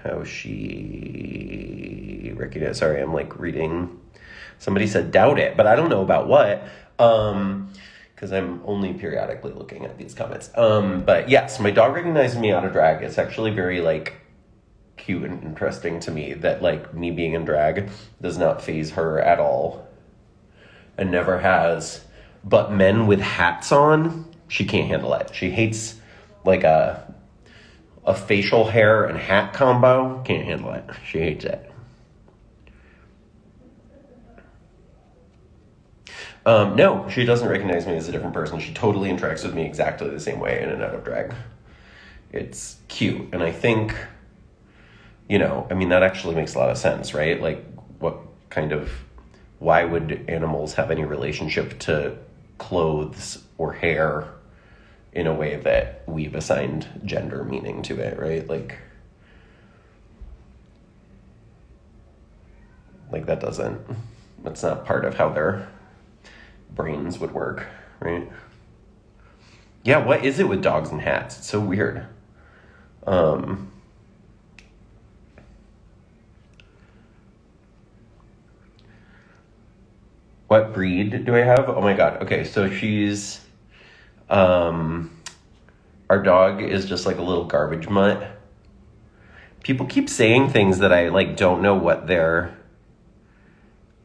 how she recognized. Sorry, I'm like reading. Somebody said doubt it, but I don't know about what. Because I'm only periodically looking at these comments. But yes, my dog recognized me out of drag. It's actually very like cute and interesting to me that like me being in drag does not faze her at all. And never has. But men with hats on, she can't handle it. She hates like a facial hair and hat combo. Can't handle it. She hates it. No, she doesn't recognize me as a different person. She totally interacts with me exactly the same way in and out of drag. It's cute. And I think, you know, I mean, that actually makes a lot of sense, right? Like, why would animals have any relationship to clothes or hair in a way that we've assigned gender meaning to it, right? Like that's not part of how their brains would work, right? Yeah, what is it with dogs and hats? It's so weird. What breed do I have? Oh my God. Okay, so she's, our dog is just like a little garbage mutt. People keep saying things that I like don't know what they're,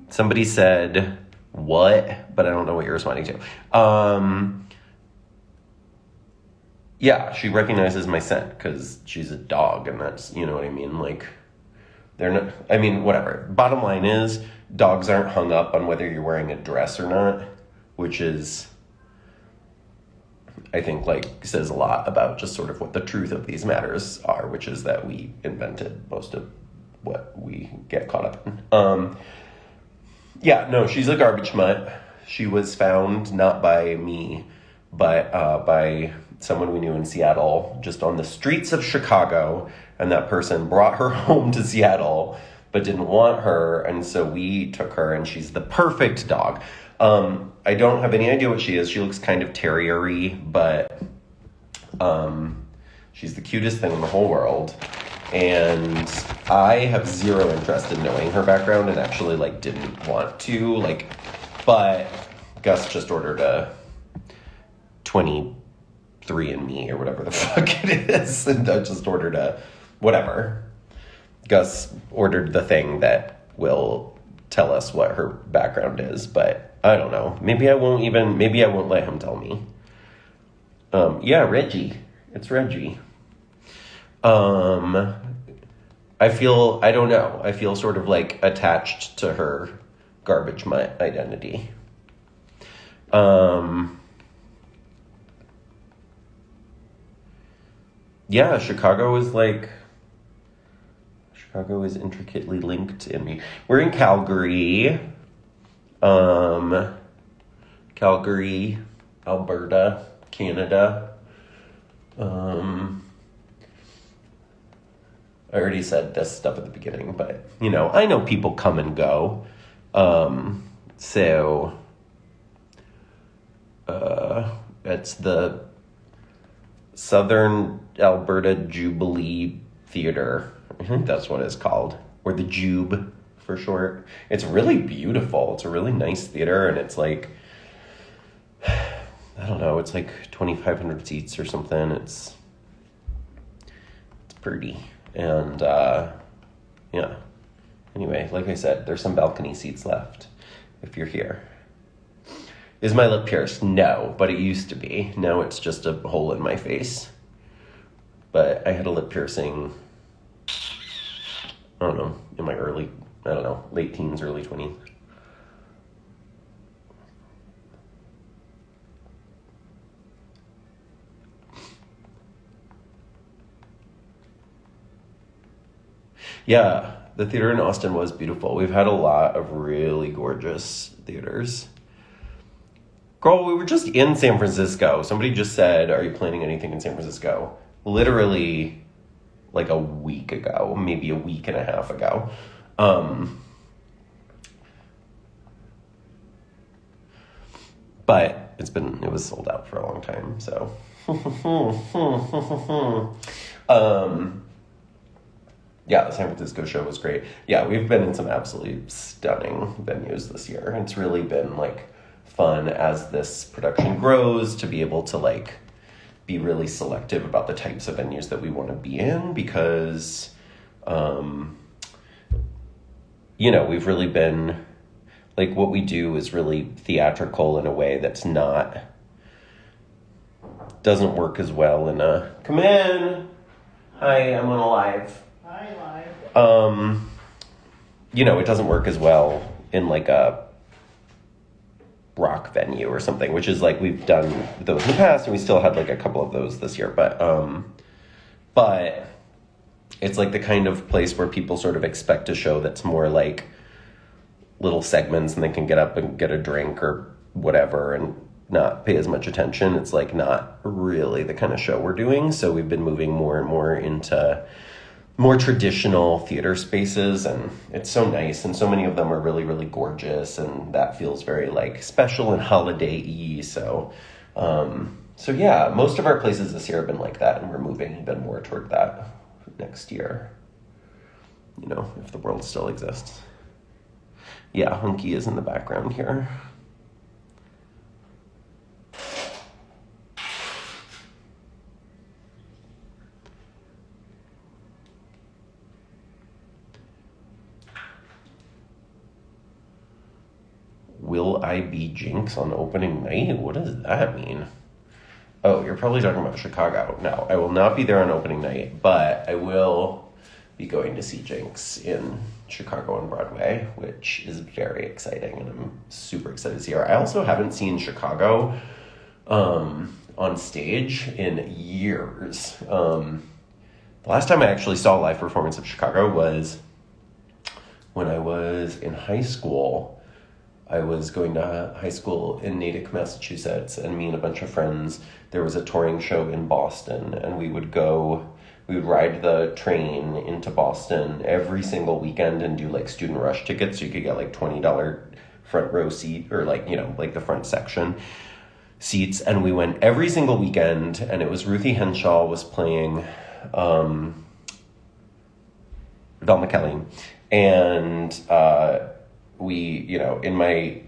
somebody said what, but I don't know what you're responding to. Yeah, she recognizes my scent because she's a dog and that's, you know what I mean? Like, they're not, I mean, whatever. Bottom line is, dogs aren't hung up on whether you're wearing a dress or not, which is, I think, like, says a lot about just sort of what the truth of these matters are, which is that we invented most of what we get caught up in. Yeah, no, she's a garbage mutt. She was found not by me, but by someone we knew in Seattle, just on the streets of Chicago, and that person brought her home to Seattle, but didn't want her, and so we took her, and she's the perfect dog. I don't have any idea what she is. She looks kind of terrier-y, but she's the cutest thing in the whole world. And I have zero interest in knowing her background and actually, like, didn't want to, like, but Gus just ordered a 23andMe or whatever the fuck it is, and I just ordered a whatever. Gus ordered the thing that will tell us what her background is, but I don't know. Maybe I won't let him tell me. Yeah, Reggie. It's Reggie. I don't know. I feel sort of like attached to her garbage mutt identity. Yeah, Chicago is intricately linked in me. We're in Calgary. Calgary, Alberta, Canada. I already said this stuff at the beginning, but, you know, I know people come and go. It's the Southern Alberta Jubilee Theater. I think that's what it's called. Or the Jube, for short. It's really beautiful. It's a really nice theater, and it's like, I don't know, it's like 2,500 seats or something. It's pretty. And, yeah. Anyway, like I said, there's some balcony seats left if you're here. Is my lip pierced? No, but it used to be. Now it's just a hole in my face. But I had a lip piercing, I don't know, in my late teens, early 20s. Yeah, the theater in Austin was beautiful. We've had a lot of really gorgeous theaters. Girl, we were just in San Francisco. Somebody just said, are you planning anything in San Francisco? Literally, like a week ago, maybe a week and a half ago. But it was sold out for a long time, so. Yeah, the San Francisco show was great. Yeah, we've been in some absolutely stunning venues this year. It's really been like fun as this production grows to be able to like be really selective about the types of venues that we want to be in because, you know, we've really been like what we do is really theatrical in a way that's not doesn't work as well in a come in. Hi, I'm on a live. Hi, live. You know, it doesn't work as well in like a rock venue or something, which is like we've done those in the past and we still had like a couple of those this year, but it's like the kind of place where people sort of expect a show that's more like little segments and they can get up and get a drink or whatever and not pay as much attention. It's like not really the kind of show we're doing. So we've been moving more and more into more traditional theater spaces, and it's so nice. And so many of them are really, really gorgeous, and that feels very like special and holiday-y. So yeah, most of our places this year have been like that, and we're moving even more toward that next year. You know, if the world still exists. Yeah, Hunky is in the background here. Will I be Jinx on opening night? What does that mean? Oh, you're probably talking about Chicago. No, I will not be there on opening night, but I will be going to see Jinx in Chicago on Broadway, which is very exciting, and I'm super excited to see her. I also haven't seen Chicago on stage in years. The last time I actually saw a live performance of Chicago was when I was in high school. I was going to high school in Natick, Massachusetts, and me and a bunch of friends, there was a touring show in Boston, and we would ride the train into Boston every single weekend and do like student rush tickets. So you could get like $20 front row seat or like, you know, like the front section seats. And we went every single weekend, and it was Ruthie Henshaw was playing Velma Kelly. And we, you know, in my,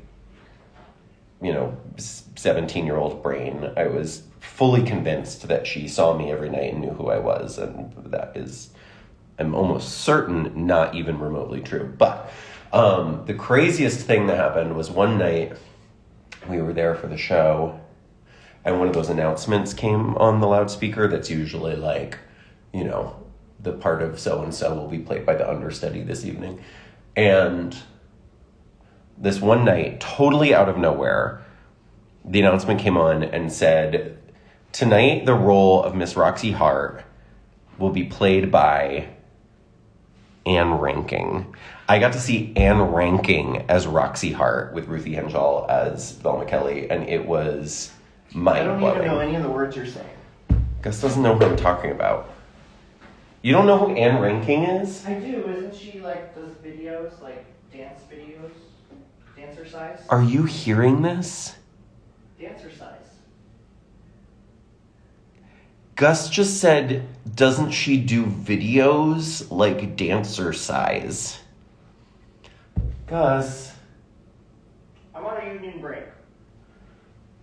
you know, 17-year-old brain, I was fully convinced that she saw me every night and knew who I was. And that is, I'm almost certain, not even remotely true. But the craziest thing that happened was one night we were there for the show, and one of those announcements came on the loudspeaker that's usually like, you know, the part of so-and-so will be played by the understudy this evening. And this one night, totally out of nowhere, the announcement came on and said, tonight the role of Miss Roxy Hart will be played by Anne Ranking. I got to see Anne Ranking as Roxy Hart with Ruthie Henshaw as Velma Kelly, and it was mind-blowing. I don't even know any of the words you're saying. Gus doesn't know what I'm talking about. You don't know who Anne Ranking is? I do. Isn't she like does videos, like dance videos? Dancer size? Are you hearing this? Dancer size. Gus just said, doesn't she do videos like dancer size? Gus. I'm on a union break.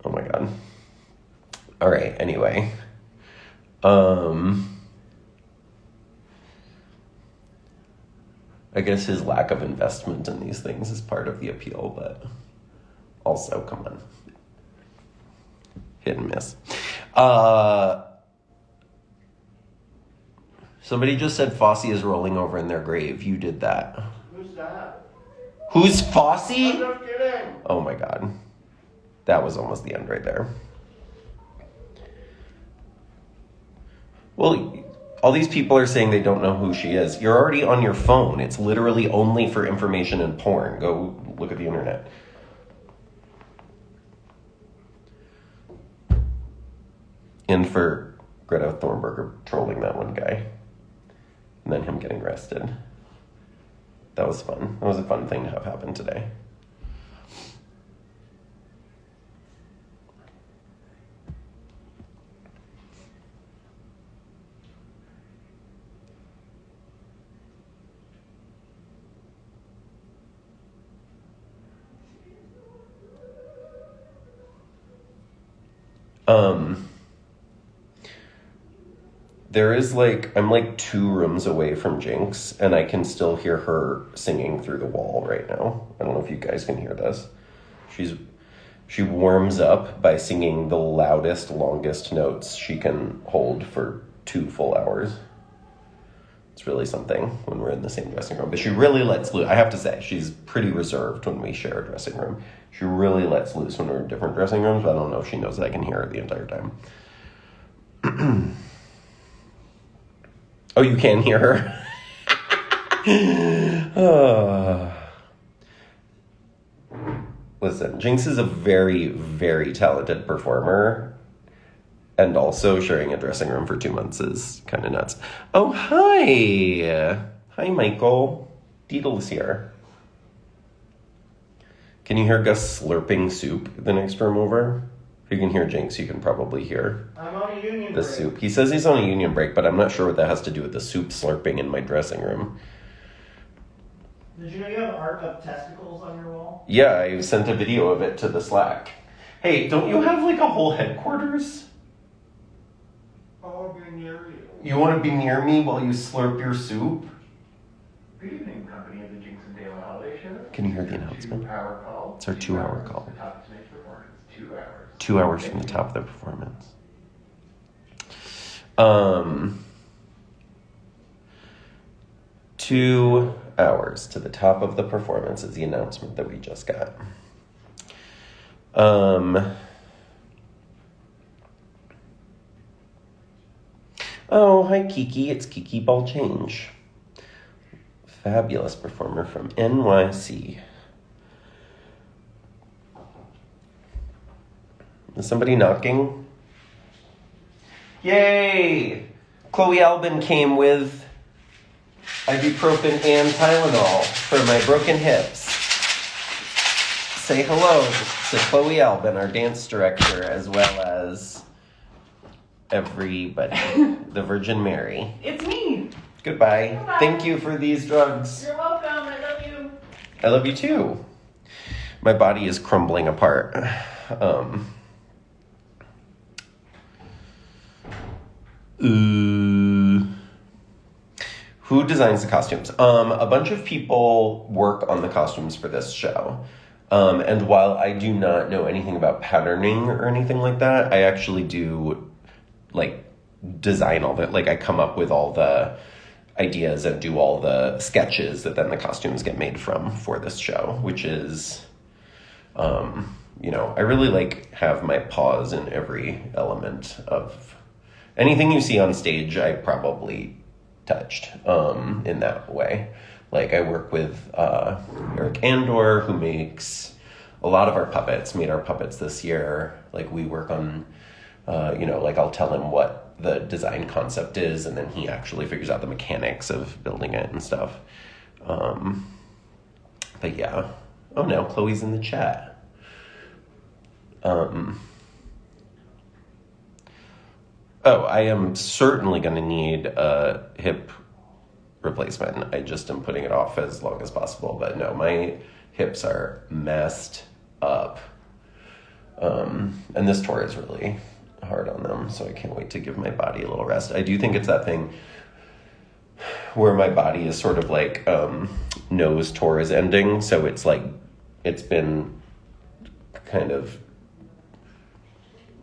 Oh my god. All right, anyway. I guess his lack of investment in these things is part of the appeal, but also, come on. Hit and miss. Somebody just said Fosse is rolling over in their grave. You did that. Who's that? Who's Fosse? I'm just kidding. Oh my god. That was almost the end right there. Well, all these people are saying they don't know who she is. You're already on your phone. It's literally only for information and porn. Go look at the internet. And for Greta Thunberg trolling that one guy. And then him getting arrested. That was fun. That was a fun thing to have happen today. Um, there is I'm like 2 rooms away from Jinx, and I can still hear her singing through the wall right now. I don't know if you guys can hear this. She warms up by singing the loudest, longest notes she can hold for 2 full hours. It's really something when we're in the same dressing room. But she really lets loose. I have to say, she's pretty reserved when we share a dressing room. She really lets loose when we're in different dressing rooms, but I don't know if she knows that I can hear her the entire time. Oh, you can hear her? Listen, Jinx is a very, very talented performer. And also sharing a dressing room for 2 months is kind of nuts. Oh, hi. Hi, Michael. Deedle's here. Can you hear Gus slurping soup the next room over? If you can hear Jinx, you can probably hear I'm on a union the break. soup. He says he's on a union break, but I'm not sure what that has to do with the soup slurping in my dressing room. Did you know you have art of testicles on your wall? Yeah, I sent a video of it to the Slack. Hey, don't you have a whole headquarters? I'll be near you. You want to be near me while you slurp your soup? Good evening, company of the Jinx and Dale Holiday Show. Can you hear the announcement? 2-hour call. It's our 2-hour call. The top of tonight's performance. 2 hours. 2 hours from the top of the performance. 2 hours to the top of the performance is the announcement that we just got. Oh, hi Kiki. It's Kiki Ball Change. Fabulous performer from NYC. Is somebody knocking? Yay! Chloe Albin came with ibuprofen and Tylenol for my broken hips. Say hello to Chloe Albin, our dance director, as well as everybody. The Virgin Mary. It's me. Goodbye. Goodbye. Thank you for these drugs. You're welcome. I love you. I love you too. My body is crumbling apart. Who designs the costumes? A bunch of people work on the costumes for this show. And while I do not know anything about patterning or anything like that, I actually do design all that. I come up with all the ideas and do all the sketches that then the costumes get made from for this show, which is, I really have my paws in every element of anything you see on stage. I probably touched in that way. I work with Eric Andor, who makes a lot of our puppets, made our puppets this year. We work on, I'll tell him what the design concept is, and then he actually figures out the mechanics of building it and stuff. But yeah. Oh no, Chloe's in the chat. I am certainly going to need a hip replacement. I just am putting it off as long as possible. But no, my hips are messed up. And this tour is really hard on them, so I can't wait to give my body a little rest. I do think it's that thing where my body is sort of knows tour is ending, so it's been kind of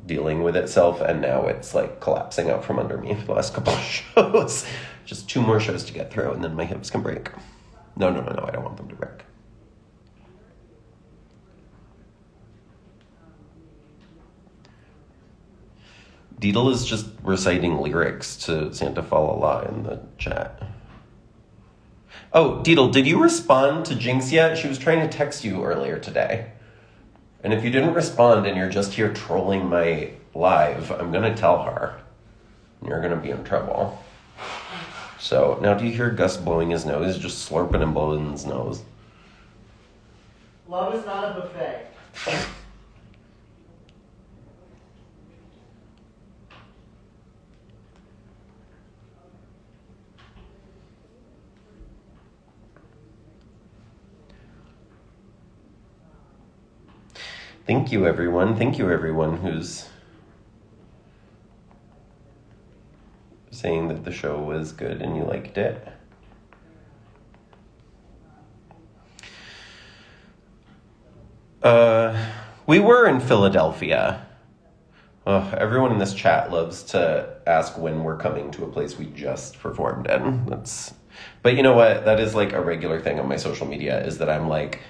dealing with itself, and now it's collapsing out from under me for the last couple of shows. Just 2 more shows to get through, and then my hips can break. No, I don't want them to break. Deedle is just reciting lyrics to Santa Fa La La in the chat. Oh, Deedle, did you respond to Jinx yet? She was trying to text you earlier today. And if you didn't respond and you're just here trolling my live, I'm going to tell her. And you're going to be in trouble. So, now do you hear Gus blowing his nose? Just slurping and blowing his nose. Love is not a buffet. Thank you, everyone. Thank you, everyone who's saying that the show was good and you liked it. We were in Philadelphia. Everyone in this chat loves to ask when we're coming to a place we just performed in. But you know what? That is like a regular thing on my social media, is that I'm like,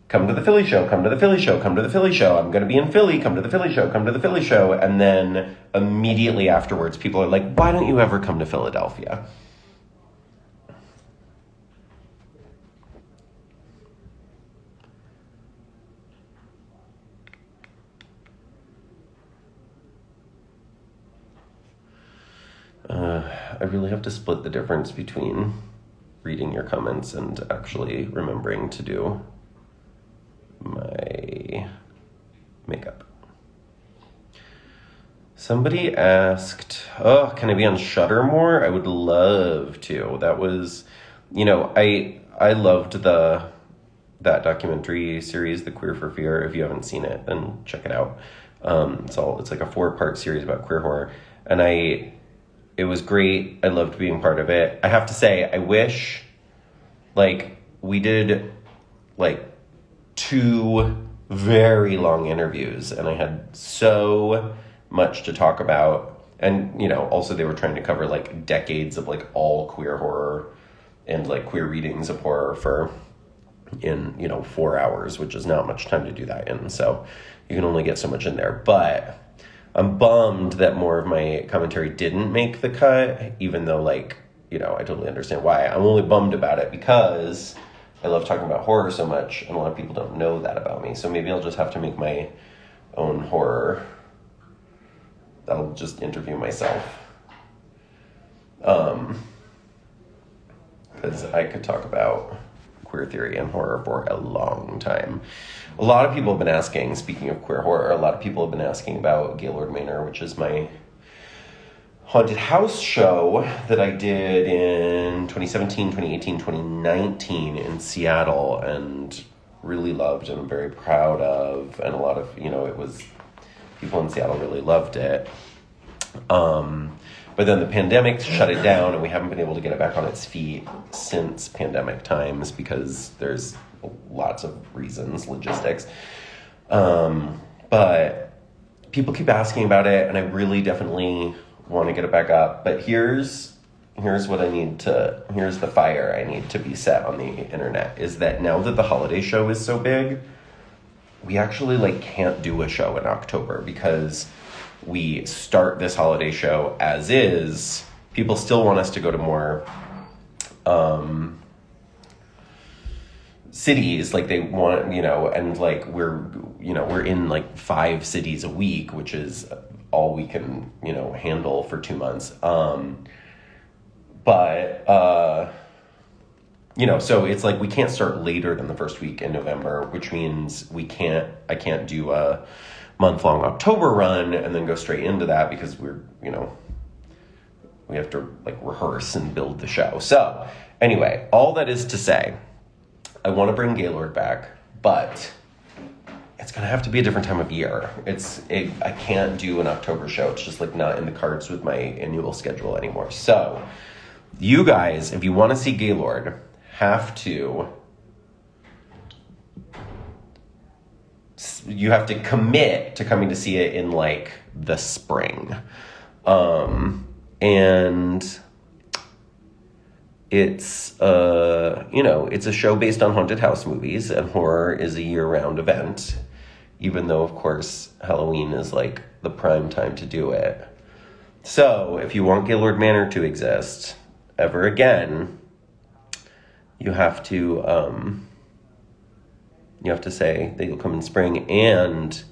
come to the Philly show, come to the Philly show, come to the Philly show. I'm going to be in Philly, come to the Philly show, come to the Philly show. And then immediately afterwards, people are like, why don't you ever come to Philadelphia? I really have to split the difference between reading your comments and actually remembering to do my makeup. Somebody asked, can I be on Shudder more? I would love to. That was, I loved that documentary series, The Queer for Fear. If you haven't seen it, then check it out. It's like a 4-part series about queer horror. And it was great. I loved being part of it. I have to say, I wish, we did, 2 very long interviews, and I had so much to talk about. And, also they were trying to cover, decades of, all queer horror and, queer readings of horror in 4 hours, which is not much time to do that in. So you can only get so much in there. But I'm bummed that more of my commentary didn't make the cut, even though, I totally understand why. I'm only bummed about it because I love talking about horror so much, and a lot of people don't know that about me. So maybe I'll just have to make my own horror. I'll just interview myself. Because I could talk about queer theory and horror for a long time. A lot of people have been asking, speaking of queer horror, a lot of people have been asking about Gaylord Manor, which is my haunted house show that I did in 2017, 2018, 2019 in Seattle, and really loved and I'm very proud of. And a lot of, it was, people in Seattle really loved it. But then the pandemic shut it down, and we haven't been able to get it back on its feet since pandemic times because there's lots of reasons, logistics. But people keep asking about it, and I really definitely want to get it back up. But here's what I need to, here's the fire I need to be set on the internet, is that now that the holiday show is so big, we actually can't do a show in October because we start this holiday show as is. People still want us to go to more cities, they want, and we're in 5 cities a week, which is all we can, handle for 2 months. So it's we can't start later than the first week in November, which means I can't do a month-long October run and then go straight into that because we're, we have to rehearse and build the show. So anyway, all that is to say, I want to bring Gaylord back, but it's going to have to be a different time of year. I can't do an October show. It's just not in the cards with my annual schedule anymore. So you guys, if you want to see Gaylord, you have to commit to coming to see it in the spring. And it's it's a show based on haunted house movies, and horror is a year-round event, even though of course Halloween is the prime time to do it. So if you want Gaylord Manor to exist ever again, you have to say that you'll come in spring, and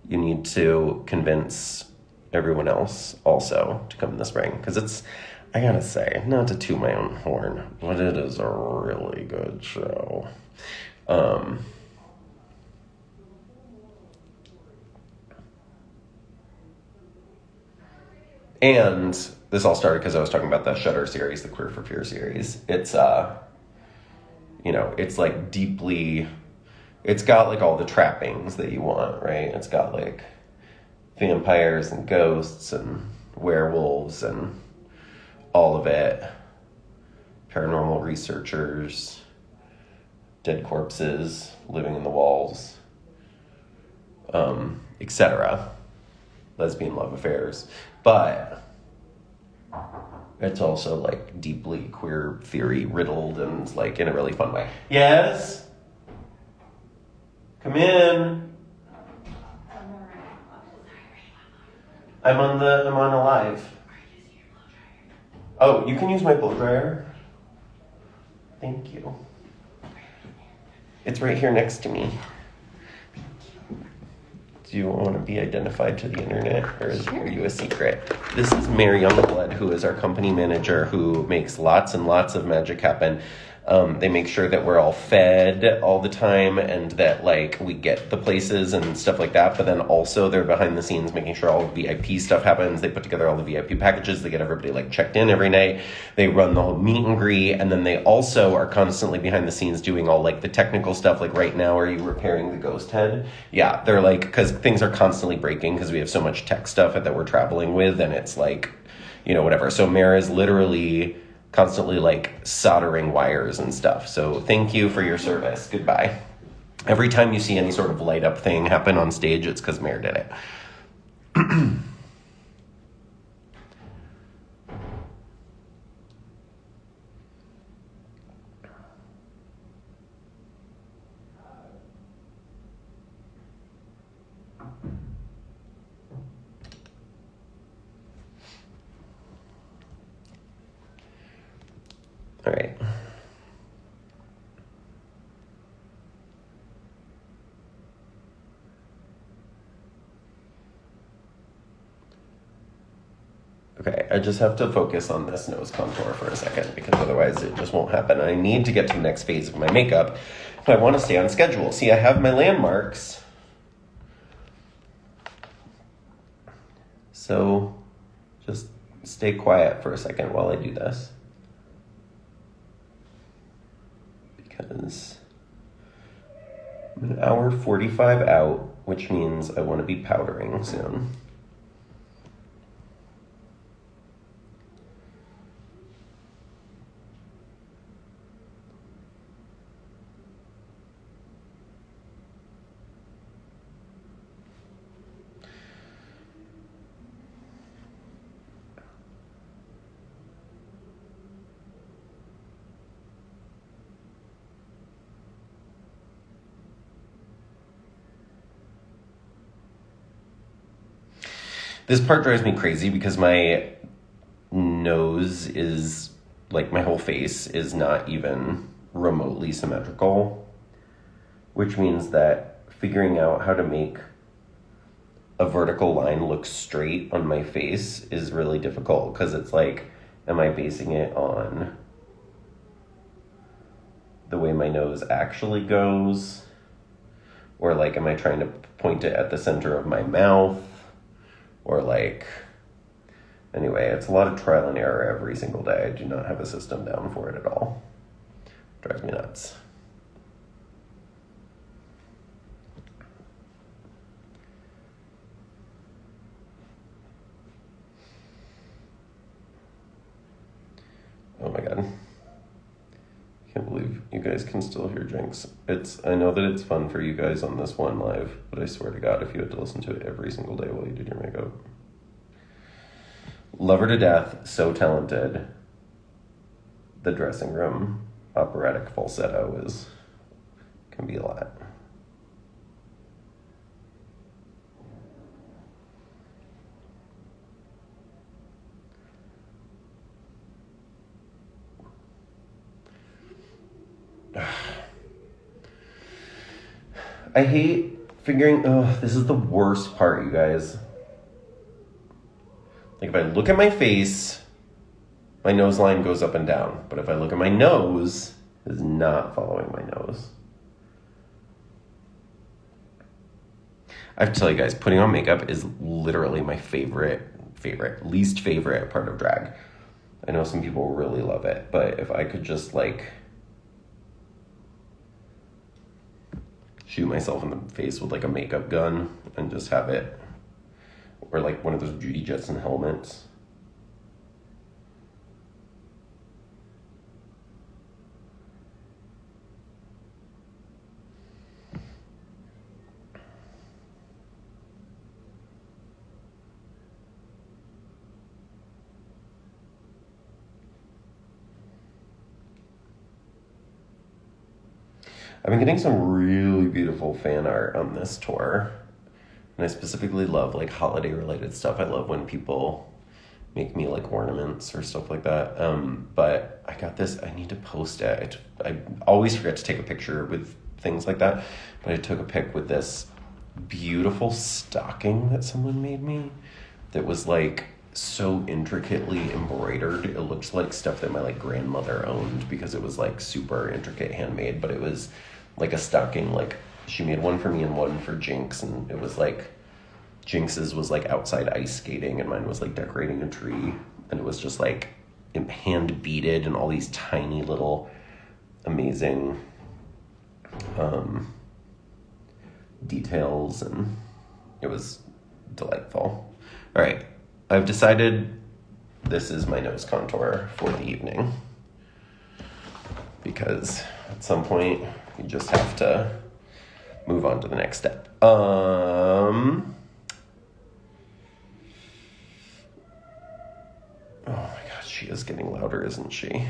you need to convince everyone else also to come in the spring. Because I gotta say, not to toot my own horn, but it is a really good show. And this all started because I was talking about the Shudder series, the Queer for Fear series. It's, it's deeply... It's got all the trappings that you want, right? It's got vampires and ghosts and werewolves and all of it. Paranormal researchers, dead corpses living in the walls, etc. Lesbian love affairs. But it's also like deeply queer theory riddled and like in a really fun way. Yes? Come in. I'm on a live. Oh, you can use my blow dryer. Thank you. It's right here next to me. Do you want to be identified to the internet, or are you a secret? This is Mary Youngblood, who is our company manager, who makes lots and lots of magic happen. They make sure that we're all fed all the time and that like we get the places and stuff like that. But then also they're behind the scenes making sure all VIP stuff happens. They put together all the VIP packages. They get everybody like checked in every night. They run the whole meet and greet. And then they also are constantly behind the scenes doing all like the technical stuff. Like right now, are you repairing the ghost head? Yeah, they're like, because things are constantly breaking because we have so much tech stuff that we're traveling with. And it's like, you know, whatever. So Mara is literally constantly like soldering wires and stuff. So thank you for your service. Goodbye. Every time you see any sort of light up thing happen on stage, it's because Mare did it. All right. Okay, I just have to focus on this nose contour for a second because otherwise it just won't happen. I need to get to the next phase of my makeup if I want to stay on schedule. See, I have my landmarks. So just stay quiet for a second while I do this. Because I'm an hour 45 out, which means I want to be powdering soon. This part drives me crazy because my nose is, like, my whole face is not even remotely symmetrical, which means that figuring out how to make a vertical line look straight on my face is really difficult because it's like, am I basing it on the way my nose actually goes? Or, like, am I trying to point it at the center of my mouth? Or like, anyway, it's a lot of trial and error every single day. I do not have a system down for it at all. Drives me nuts. Oh my God. Can't believe you guys can still hear Jinx. I know that it's fun for you guys on this one live, but I swear to God, if you had to listen to it every single day while you did your makeup. Love her to death, so talented. The dressing room operatic falsetto can be a lot. I hate figuring, this is the worst part, you guys. Like, if I look at my face, my nose line goes up and down. But if I look at my nose, it's not following my nose. I have to tell you guys, putting on makeup is literally my least favorite part of drag. I know some people really love it, but if I could just, like, shoot myself in the face with like a makeup gun and just have it, or like one of those Judy Jetson helmets, I've been getting some really beautiful fan art on this tour. And I specifically love like holiday related stuff. I love when people make me like ornaments or stuff like that. But I got this, I need to post it. I always forget to take a picture with things like that. But I took a pic with this beautiful stocking that someone made me that was like so intricately embroidered. It looked like stuff that my like grandmother owned because it was like super intricate handmade, but it was like a stocking. Like she made one for me and one for Jinx, and it was like Jinx's was like outside ice skating and mine was like decorating a tree, and it was just like hand beaded and all these tiny little amazing details, and it was delightful. All right, I've decided this is my nose contour for the evening because at some point you just have to move on to the next step. Oh my God, she is getting louder, isn't she?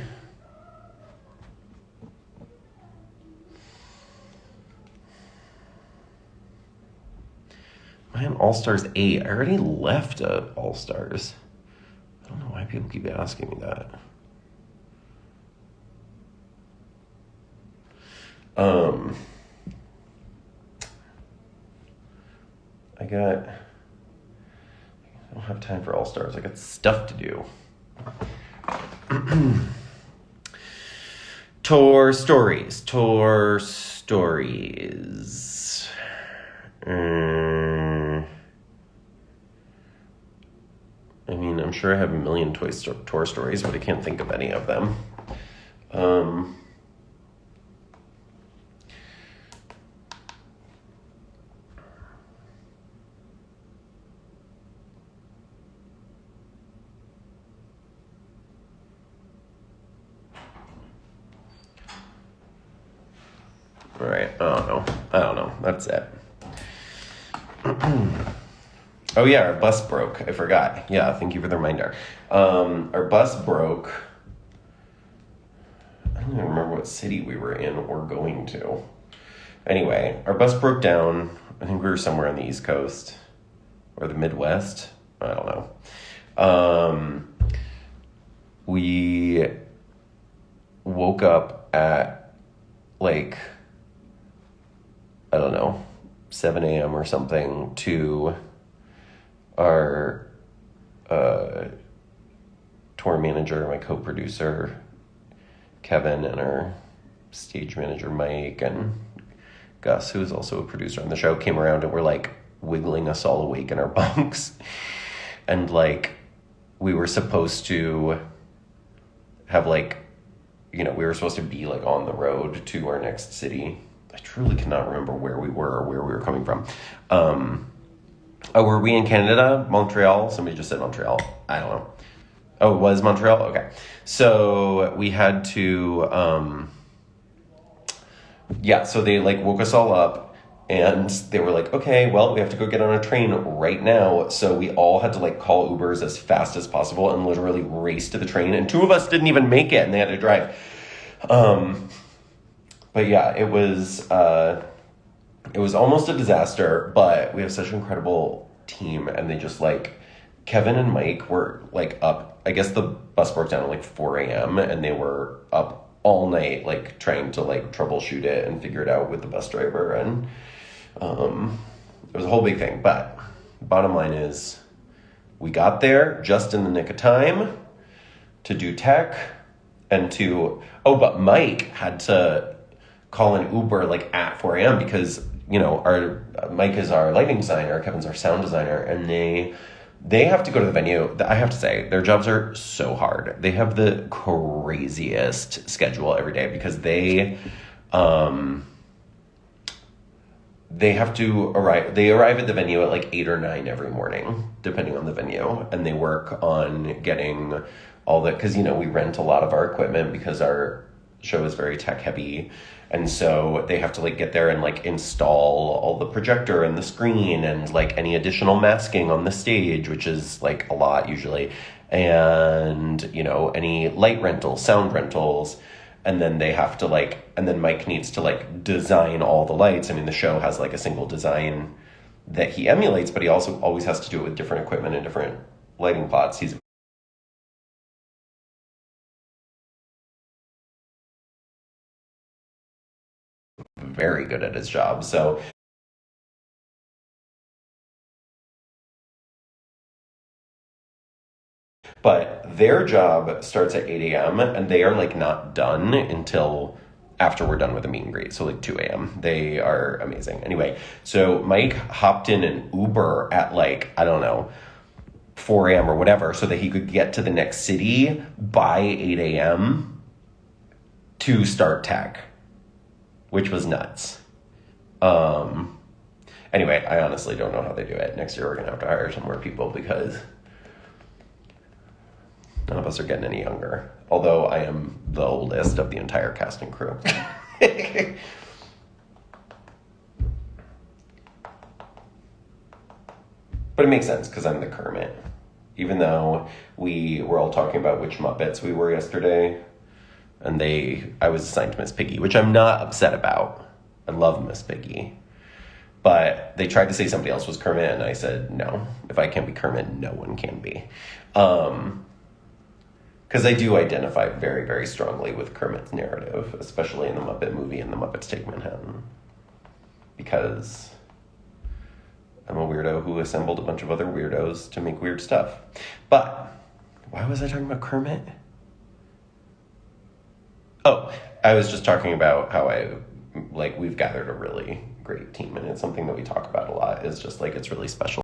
Man, All-Stars 8. I already left All-Stars. I don't know why people keep asking me that. I don't have time for All-Stars. I got stuff to do. Tour stories. I mean, I'm sure I have a million tour stories, but I can't think of any of them. All right, I don't know. That's it. Oh yeah, our bus broke. I forgot. Yeah, thank you for the reminder. Our bus broke. I don't even remember what city we were in or going to. Anyway, our bus broke down. I think we were somewhere on the East Coast or the Midwest. I don't know. We woke up at like, I don't know, 7 a.m. or something to our tour manager, my co-producer, Kevin, and our stage manager, Mike, and Gus, who is also a producer on the show, came around and were like wiggling us all awake in our bunks. And like, we were supposed to have like, we were supposed to be like on the road to our next city. I truly cannot remember where we were or where we were coming from. Were we in Canada? Montreal? Somebody just said Montreal. I don't know. Oh, it was Montreal? Okay. So we had to, so they like woke us all up and they were like, okay, well, we have to go get on a train right now. So we all had to like call Ubers as fast as possible and literally race to the train. And 2 of us didn't even make it and they had to drive. But yeah, it was almost a disaster, but we have such an incredible team, and they just like, Kevin and Mike were like up, I guess the bus broke down at like 4 a.m. and they were up all night, like trying to like troubleshoot it and figure it out with the bus driver. And it was a whole big thing, but bottom line is we got there just in the nick of time to do tech and but Mike had to call an Uber like at 4 a.m. because, our Mike is our lighting designer, Kevin's our sound designer, and they have to go to the venue. I have to say, their jobs are so hard. They have the craziest schedule every day because they have to arrive. They arrive at the venue at like 8 or 9 every morning, depending on the venue, and they work on getting all that, because we rent a lot of our equipment because our show is very tech heavy. And so they have to like get there and like install all the projector and the screen and like any additional masking on the stage, which is like a lot usually. And, any light rentals, sound rentals. and then they have to like, and then Mike needs to like design all the lights. I mean, the show has like a single design that he emulates, but he also always has to do it with different equipment and different lighting plots. He's very good at his job. So, but their job starts at 8 a.m. and they are like not done until after we're done with the meet and greet. So like 2 a.m. They are amazing. Anyway, so Mike hopped in an Uber at like, I don't know, 4 a.m. or whatever, so that he could get to the next city by 8 a.m. to start tech, which was nuts. Anyway, I honestly don't know how they do it. Next year we're going to have to hire some more people because none of us are getting any younger. Although I am the oldest of the entire cast and crew. But it makes sense because I'm the Kermit. Even though we were all talking about which Muppets we were yesterday, and I was assigned to Miss Piggy, which I'm not upset about. I love Miss Piggy. But they tried to say somebody else was Kermit, and I said, no. If I can't be Kermit, no one can be. Because I do identify very, very strongly with Kermit's narrative, especially in the Muppet movie and the Muppets Take Manhattan. Because I'm a weirdo who assembled a bunch of other weirdos to make weird stuff. But why was I talking about Kermit? Oh, I was just talking about how we've gathered a really great team, and it's something that we talk about a lot. Is just like, it's really special